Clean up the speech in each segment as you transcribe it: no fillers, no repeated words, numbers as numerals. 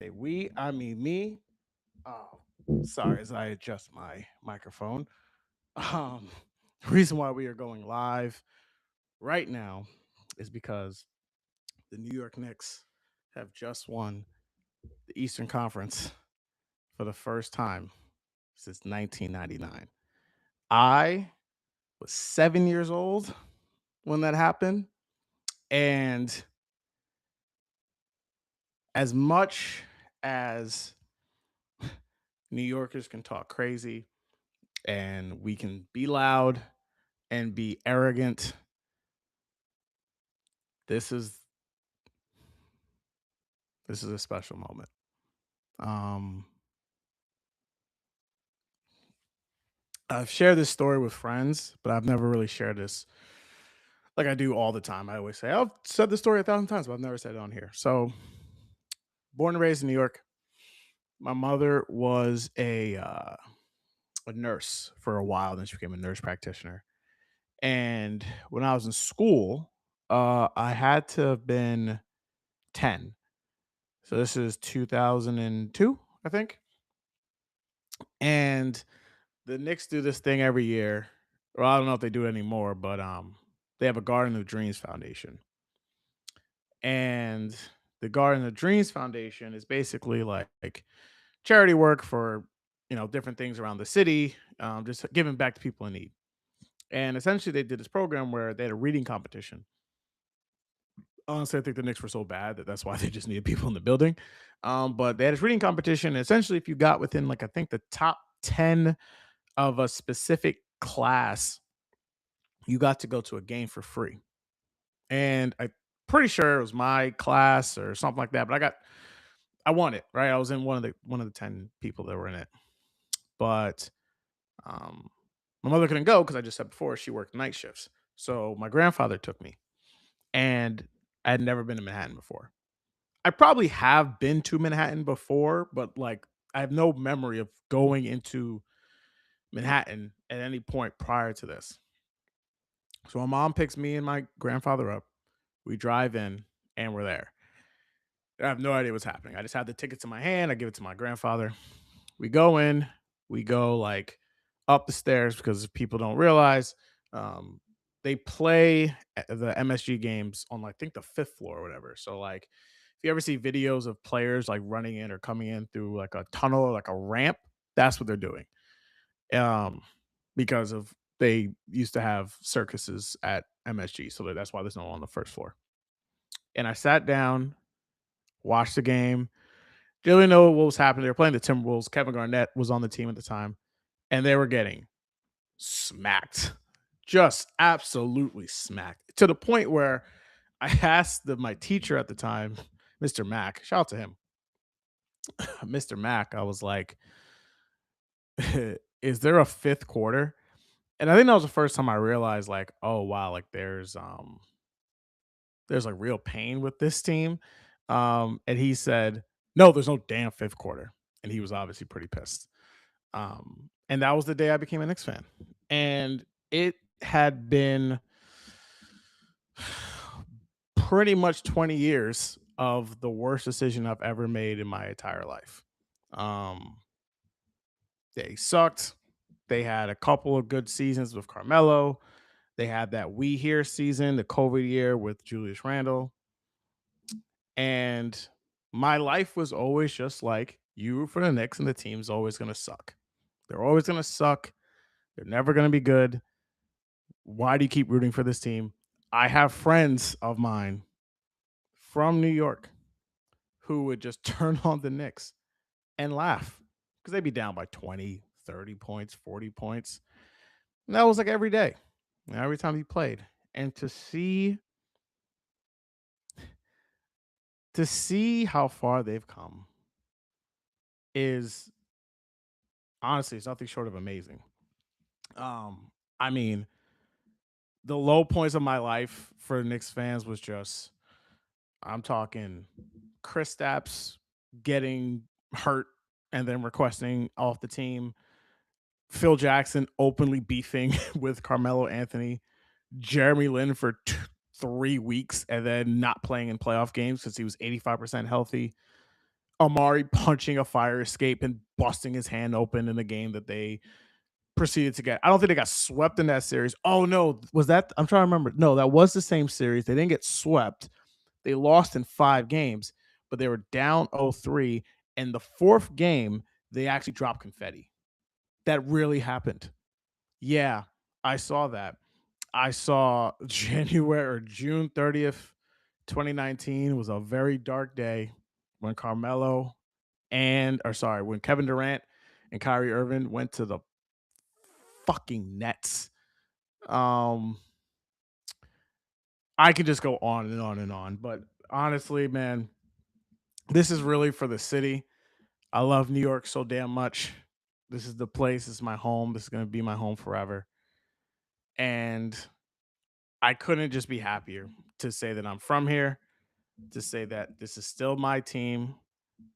say we, I mean me. Oh, sorry, as I adjust my microphone. Um, the reason why we are going live right now is because the New York Knicks have just won the Eastern Conference for the first time since 1999. I was 7 years old when that happened. And as much as New Yorkers can talk crazy and we can be loud and be arrogant, this is this is a special moment. Um, I've shared this story with friends, but I've never really shared this like I do all the time. I always say I've said this story 1,000 times, but I've never said it on here. So, born and raised in New York, my mother was a nurse for a while. Then she became a nurse practitioner. And when I was in school, I had to have been 10. So this is 2002, I think. And the Knicks do this thing every year. Well, I don't know if they do it anymore, but they have a Garden of Dreams Foundation. And the Garden of Dreams Foundation is basically like charity work for, different things around the city, just giving back to people in need. And essentially they did this program where they had a reading competition. Honestly, I think the Knicks were so bad that that's why they just needed people in the building. But they had this reading competition. And essentially, if you got within like I think the top 10 of a specific class, you got to go to a game for free. And I'm pretty sure it was my class or something like that. But I won it, right? I was in one of the 10 people that were in it. But um my mother couldn't go because I just said before she worked night shifts. So my grandfather took me, and I had never been to Manhattan before. I probably have been to Manhattan before, but like I have no memory of going into Manhattan at any point prior to this. So my mom picks me and my grandfather up. We drive in and we're there. I have no idea what's happening. I just have the tickets in my hand. I give it to my grandfather. We go in, we go like up the stairs because people don't realize um, they play the MSG games on like, I think the fifth floor or whatever. So like if you ever see videos of players like running in or coming in through like a tunnel or like a ramp, that's what they're doing. Um, because of they used to have circuses at MSG, so that's why there's no one on the first floor. And I sat down, watched the game, didn't really know what was happening. They were playing the Timberwolves. Kevin Garnett was on the team at the time, and they were getting smacked, just absolutely smacked to the point where I asked my teacher at the time, Mr. Mack, shout out to him, Mr. Mack. I was like, "Is there a fifth quarter?" And I think that was the first time I realized, like, oh wow, like there's like real pain with this team. And he said, "No, there's no damn fifth quarter," and he was obviously pretty pissed. And that was the day I became a Knicks fan, and it had been pretty much 20 years of the worst decision I've ever made in my entire life. Um, they sucked. They had a couple of good seasons with Carmelo. They had that We Here season, the COVID year with Julius Randle. And my life was always just like you root for the Knicks and the team's always going to suck. They're always going to suck. They're never going to be good. Why do you keep rooting for this team? I have friends of mine from New York who would just turn on the Knicks and laugh because they'd be down by 20, 30 points, 40 points. And that was like every day, every time he played. And to see how far they've come is honestly it's nothing short of amazing. Um, I mean, the low points of my life for Knicks fans was just I'm talking Chris Stapps getting hurt and then requesting off the team, Phil Jackson openly beefing with Carmelo Anthony, Jeremy Lin for 3 weeks and then not playing in playoff games because he was 85% healthy. Amari punching a fire escape and busting his hand open in a game that they proceeded to get. I don't think they got swept in that series. Oh no, was that? I'm trying to remember. No, that was the same series. They didn't get swept. They lost in 5 games, but they were down 0-3. And the fourth game, they actually dropped confetti. That really happened. Yeah, I saw that. I saw January or June 30th, 2019 was a very dark day when Carmelo or sorry, when Kevin Durant and Kyrie Irving went to the fucking Nets. Um, I could just go on and on and on, but honestly, man, this is really for the city. I love New York so damn much. This is the place. This is my home. This is gonna be my home forever. And I couldn't just be happier to say that I'm from here, to say that this is still my team.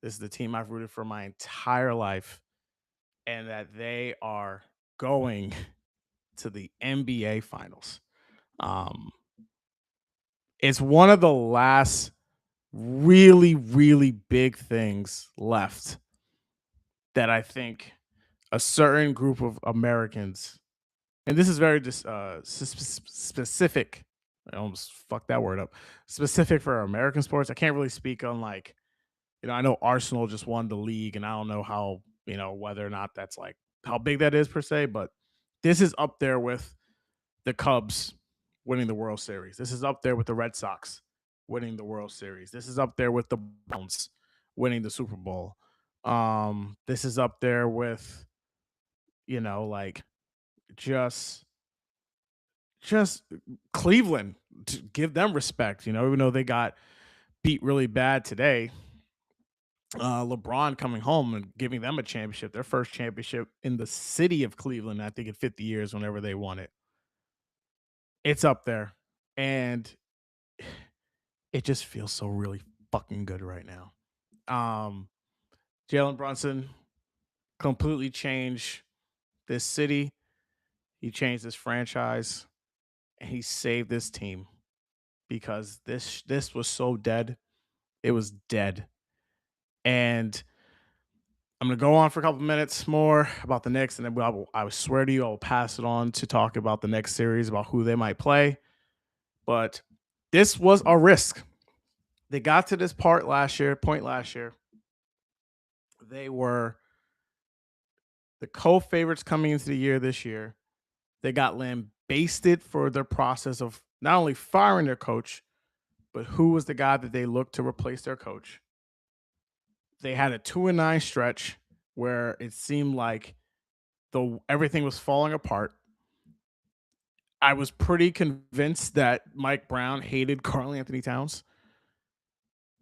This is the team I've rooted for my entire life, and that they are going to the NBA finals. Um, it's one of the last really, really big things left that I think a certain group of Americans, and this is very just specific. I almost fucked that word up. Specific for American sports. I can't really speak on like, I know Arsenal just won the league, and I don't know how, whether or not that's like how big that is per se, but this is up there with the Cubs winning the World Series. This is up there with the Red Sox winning the World Series. This is up there with the Browns winning the Super Bowl. This is up there with, like just just Cleveland, to give them respect, even though they got beat really bad today. LeBron coming home and giving them a championship, their first championship in the city of Cleveland, I think in 50 years, whenever they won it. It's up there. And it just feels so really fucking good right now. Um, Jalen Brunson completely changed this city. He changed this franchise, and he saved this team because this was so dead. It was dead. And I'm gonna go on for a couple minutes more about the Knicks, and then I will swear to you, I will pass it on to talk about the next series, about who they might play. But this was a risk. They got to this point last year. They were the co-favorites coming into the year this year. They got lambasted for their process of not only firing their coach, but who was the guy that they looked to replace their coach. They had a 2-9 stretch where it seemed like the everything was falling apart. I was pretty convinced that Mike Brown hated Carl Anthony Towns,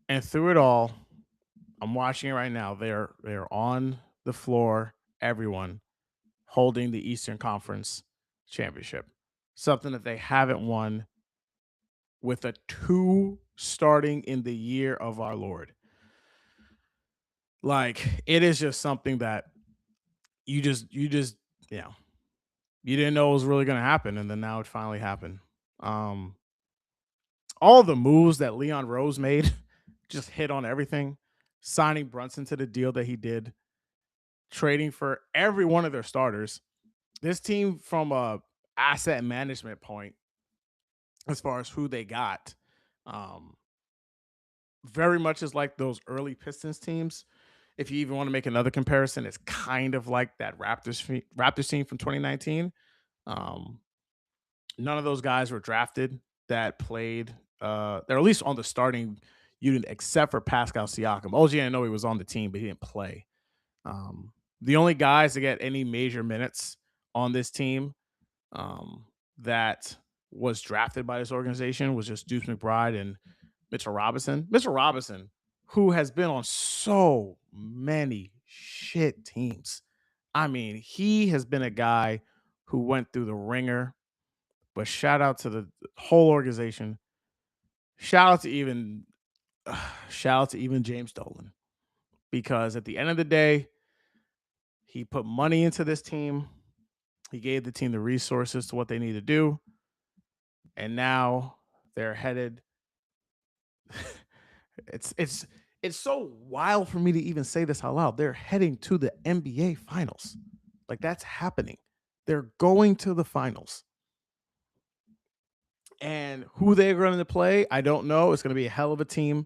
and through it all, I'm watching it right now. They're on the floor, everyone holding the Eastern Conference championship, something that they haven't won with a two starting in the year of our Lord. Like it is just something that you just you know you didn't know it was really going to happen, and then now it finally happened. Um, all the moves that Leon Rose made just hit on everything. Signing Brunson to the deal that he did, trading for every one of their starters. This team, from a asset management point, as far as who they got, um, very much is like those early Pistons teams. If you even want to make another comparison, it's kind of like that Raptors team from 2019. Um, None of those guys were drafted that played. They're at least on the starting unit, except for Pascal Siakam. OG, I know he was on the team, but he didn't play. Um, the only guys to get any major minutes on this team, that was drafted by this organization, was just Deuce McBride and Mitchell Robinson. Mitchell Robinson, who has been on so many shit teams. I mean, he has been a guy who went through the ringer, but shout out to the whole organization. Shout out to even shout out to even James Dolan, because at the end of the day, he put money into this team. He gave the team the resources to what they need to do, and now they're headed. it's it's It's so wild for me to even say this out loud. They're heading to the NBA finals. Like that's happening. They're going to the finals. And who they're going to play, I don't know. It's going to be a hell of a team,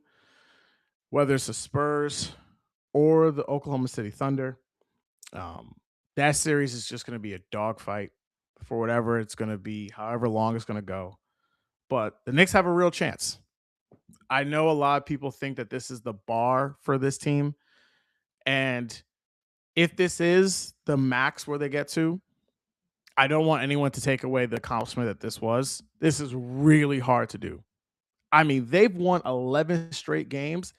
whether it's the Spurs or the Oklahoma City Thunder. Um, that series is just going to be a dogfight for whatever it's going to be, however long it's going to go. But the Knicks have a real chance. I know a lot of people think that this is the bar for this team. And if this is the max where they get to, I don't want anyone to take away the accomplishment that this was. This is really hard to do. I mean, they've won 11 straight games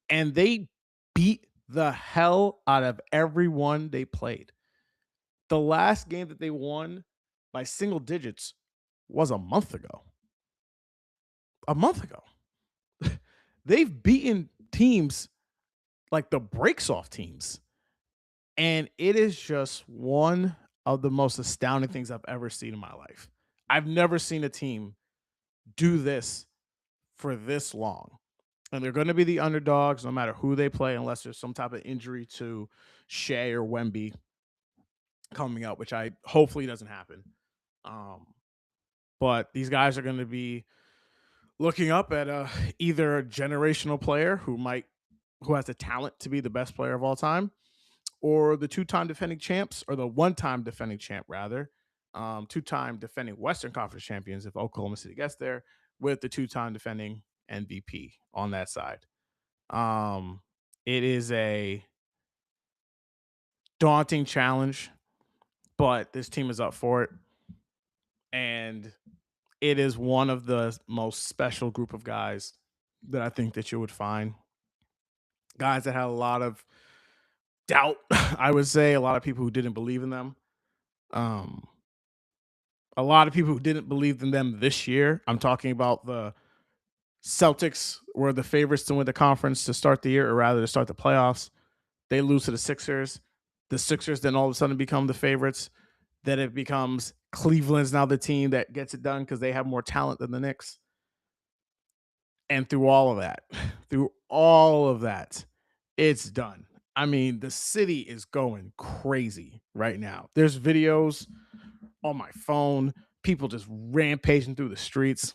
and they beat the hell out of everyone they played. The last game that they won by single digits was a month ago. A month ago. They've beaten teams like the breaks off teams. And it is just one of the most astounding things I've ever seen in my life. I've never seen a team do this for this long. And they're going to be the underdogs no matter who they play, unless there's some type of injury to Shea or Wemby coming up, which I hopefully doesn't happen. Um, but these guys are going to be looking up at either a generational player who has the talent to be the best player of all time, or the two-time defending champs, or the one-time defending champ rather, two-time defending Western Conference champions if Oklahoma City gets there, with the two-time defending MVP on that side. It is a daunting challenge, but this team is up for it, and it is one of the most special group of guys that I think that you would find. Guys that had a lot of doubt, I would say, a lot of people who didn't believe in them. Um, a lot of people who didn't believe in them this year. I'm talking about the Celtics were the favorites to win the conference to start the year, or rather to start the playoffs. They lose to the Sixers. The Sixers then all of a sudden become the favorites. Then it becomes Cleveland's now the team that gets it done because they have more talent than the Knicks. And through all of that, through all of that, it's done. I mean, the city is going crazy right now. There's videos on my phone, people just rampaging through the streets.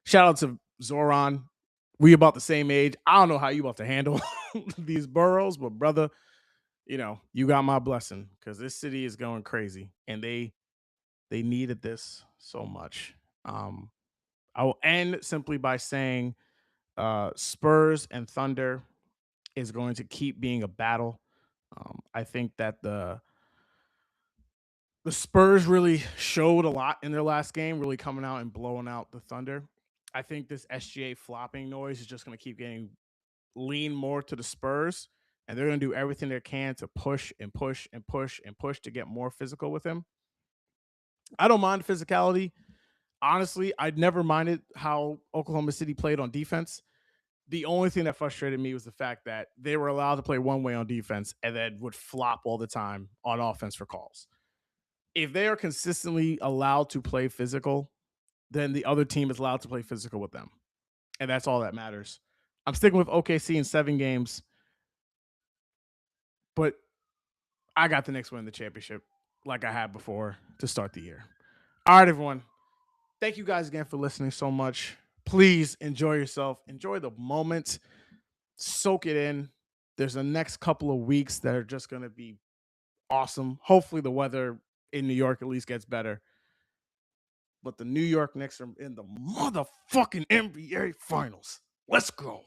Shout out to Zoran. We about the same age. I don't know how you about to handle these boroughs, but brother, you got my blessing because this city is going crazy, and they needed this so much. I will end simply by saying Spurs and Thunder is going to keep being a battle. I think that the Spurs really showed a lot in their last game, really coming out and blowing out the Thunder. I think this SGA flopping noise is just going to keep getting lean more to the Spurs, and they're going to do everything they can to push and push and push and push to get more physical with him. I don't mind physicality. Honestly, I'd never minded how Oklahoma City played on defense. The only thing that frustrated me was the fact that they were allowed to play one way on defense and then would flop all the time on offense for calls. If they are consistently allowed to play physical, then the other team is allowed to play physical with them. And that's all that matters. I'm sticking with OKC in 7 games, but I got the Knicks win the championship like I had before to start the year. All right, everyone. Thank you guys again for listening so much. Please enjoy yourself. Enjoy the moment. Soak it in. There's the next couple of weeks that are just going to be awesome. Hopefully, the weather in New York at least gets better. But the New York Knicks are in the motherfucking NBA Finals. Let's go.